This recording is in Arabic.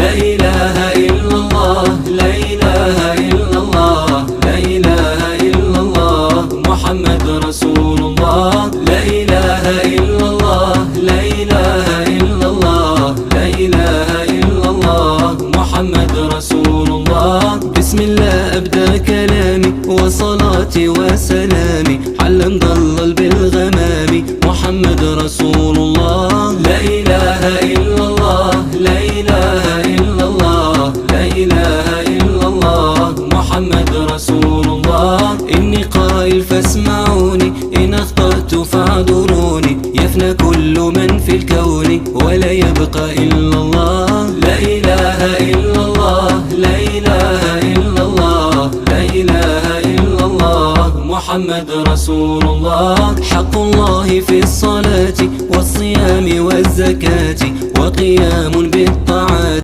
لا إله إلا الله، لا إله إلا الله، لا إله إلا الله، محمد رسول الله. لا إله إلا الله، لا إله إلا الله، لا إله إلا الله، محمد رسول الله. بسم الله أبدأ كلامي وصلاتي وسلامي على مضلل بالغمام، محمد رسول الله. لا إله إلا الله، لا إله إلا الله، لا إله إلا الله، محمد رسول الله. إني قائل فاسمعوني، إن أخطأت فاعذروني، يفنى كل من في الكون ولا يبقى إلا الله. لا إله إلا الله، لا إله إلا الله، لا إله إلا الله، محمد رسول الله. حق الله في الصلاة والصيام والزكاة وقيام بالطاعة